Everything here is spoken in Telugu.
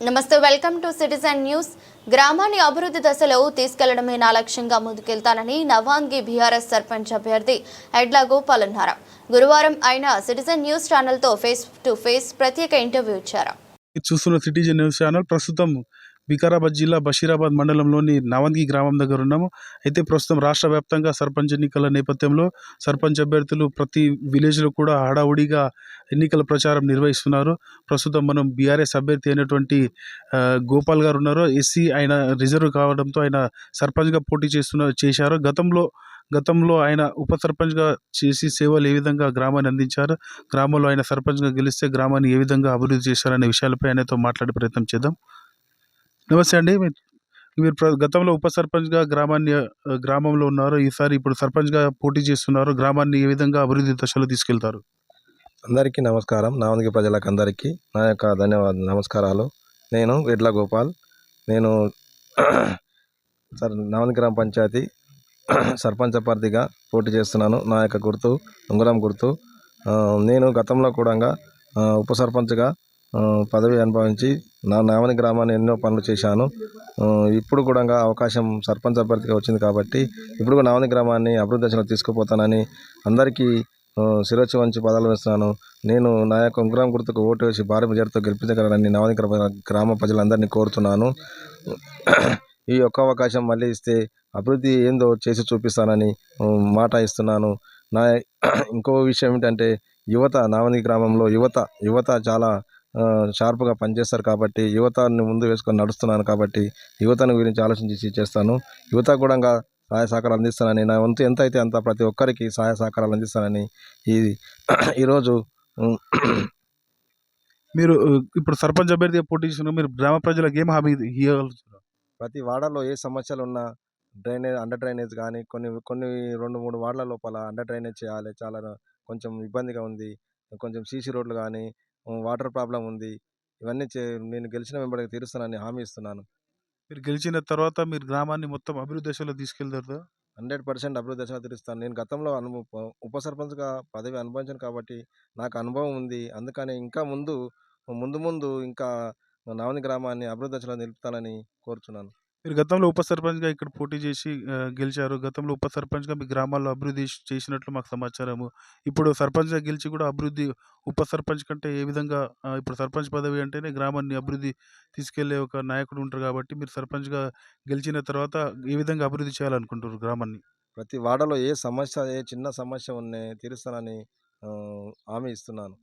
నమస్తే వెల్కమ్ టు సిటిజన్ న్యూస్. గ్రామాన్ని అభివృద్ధి దశలో తీసుకెళ్లడమే నా లక్ష్యంగా ముందుకెళ్తానని నవాంగి బీఆర్ఎస్ సర్పంచ్ అభ్యర్థి ఎడ్ల గోపాల్ అన్నారు. గురువారం ఆయన సిటిజన్ న్యూస్ ఛానల్ తో ఫేస్ టు ఫేస్ ప్రత్యేక ఇంటర్వ్యూ ఇచ్చారు. చూస్తున్న సిటిజన్ న్యూస్ ఛానల్ ప్రస్తుతం వికారాబాద్ జిల్లా బషీరాబాద్ మండలంలోని నవంగి గ్రామం దగ్గర ఉన్నాము. అయితే ప్రస్తుతం రాష్ట్ర వ్యాప్తంగా సర్పంచ్ ఎన్నికల నేపథ్యంలో సర్పంచ్ అభ్యర్థులు ప్రతి విలేజ్లో కూడా హడావుడిగా ఎన్నికల ప్రచారం నిర్వహిస్తున్నారు. ప్రస్తుతం మనం బీఆర్ఎస్ అభ్యర్థి అయినటువంటి గోపాల్ గారు ఉన్నారు. ఎస్సీ ఆయన రిజర్వ్ కావడంతో ఆయన సర్పంచ్గా పోటీ చేశారు. గతంలో ఆయన ఉప సర్పంచ్గా చేసి సేవలు ఏ విధంగా గ్రామాన్ని అందించారు, గ్రామంలో ఆయన సర్పంచ్గా గెలిస్తే గ్రామాన్ని ఏ విధంగా అభివృద్ధి చేశారనే విషయాలపై ఆయనతో మాట్లాడే ప్రయత్నం చేద్దాం. నమస్తే అండి. మీరు గతంలో ఉప సర్పంచ్గా గ్రామంలో ఉన్నారు. ఈసారి ఇప్పుడు సర్పంచ్గా పోటీ చేస్తున్నారు. గ్రామాన్ని ఏ విధంగా అభివృద్ధి దశలో తీసుకెళ్తారు? అందరికీ నమస్కారం. నావంగి ప్రజలకు అందరికీ నా యొక్క నమస్కారాలు. నేను ఎడ్ల గోపాల్. నేను నావంగి గ్రామ పంచాయతీ సర్పంచ్ అభ్యర్థిగా పోటీ చేస్తున్నాను. నా యొక్క గుర్తు ఉంగరం గుర్తు. నేను గతంలో కూడా ఉప సర్పంచ్గా పదవి అనుభవించి నా నావని గ్రామాన్ని ఎన్నో పనులు చేశాను. ఇప్పుడు కూడా అవకాశం సర్పంచ్ అభ్యర్థిగా వచ్చింది కాబట్టి ఇప్పుడు నావని గ్రామాన్ని అభివృద్ధి దశలో తీసుకుపోతానని అందరికీ శిరస్సు వంచి పదాలు వేస్తున్నాను. నేను నా యొక్క ఉంగరం గుర్తుకు ఓటు వేసి భారీ మెజార్టీతో గెలిపించగలనని నావని గ్రామ ప్రజలందరినీ కోరుతున్నాను. ఈ ఒక్క అవకాశం మళ్ళీ ఇస్తే అభివృద్ధి ఏందో చేసి చూపిస్తానని మాట ఇస్తున్నాను. ఇంకో విషయం ఏంటంటే నావని గ్రామంలో యువత చాలా షార్ప్గా పనిచేస్తారు కాబట్టి యువతని ముందు వేసుకొని నడుస్తున్నాను కాబట్టి యువతను గురించి ఆలోచించి చేస్తాను. యువత కూడా సహాయ సహకారాలు అందిస్తానని, నా వంతు ఎంత అయితే అంత ప్రతి ఒక్కరికి సహాయ సహకారాలు అందిస్తానని ఈరోజు మీరు ఇప్పుడు సర్పంచ్ అభ్యర్థిగా పోటీ చేస్తున్నారు. మీరు గ్రామ ప్రజలకు ఏం హామీ ఇవ్వగలుగుతారు? ప్రతి వార్డులో ఏ సమస్యలు ఉన్నా అండర్ డ్రైనేజ్ కానీ కొన్ని 2-3 వార్డుల లోపల అండర్ డ్రైనేజ్ చేయాలి. చాలా కొంచెం ఇబ్బందిగా ఉంది. కొంచెం సీసీ రోడ్లు కానీ వాటర్ ప్రాబ్లం ఉంది. ఇవన్నీ నేను గెలిచిన వెంబడి తీరుస్తానని హామీ ఇస్తున్నాను. మీరు గెలిచిన తర్వాత మీరు గ్రామాన్ని మొత్తం అభివృద్ధి దశలో తీసుకెళ్తారు? 100% అభివృద్ధి దశలో తీరుస్తాను. నేను గతంలో ఉప సర్పంచ్గా పదవి అనుభవించాను కాబట్టి నాకు అనుభవం ఉంది. అందుకని ఇంకా ముందు ఇంకా నావని గ్రామాన్ని అభివృద్ధి దశలో నిలుపుతానని కోరుచున్నాను. మీరు గతంలో ఉప సర్పంచ్గా ఇక్కడ పోటీ చేసి గెలిచారు. గతంలో ఉప సర్పంచ్గా మీ గ్రామాల్లో అభివృద్ధి చేసినట్లు మాకు సమాచారము. ఇప్పుడు సర్పంచ్గా గెలిచి కూడా అభివృద్ధి ఉప సర్పంచ్ కంటే ఏ విధంగా ఇప్పుడు సర్పంచ్ పదవి అంటేనే గ్రామాన్ని అభివృద్ధి తీసుకెళ్లే ఒక నాయకుడు ఉంటారు కాబట్టి మీరు సర్పంచ్గా గెలిచిన తర్వాత ఏ విధంగా అభివృద్ధి చేయాలనుకుంటారు గ్రామాన్ని? ప్రతి వార్డులో ఏ చిన్న సమస్య ఉన్నా తీరుస్తానని హామీ ఇస్తున్నాను.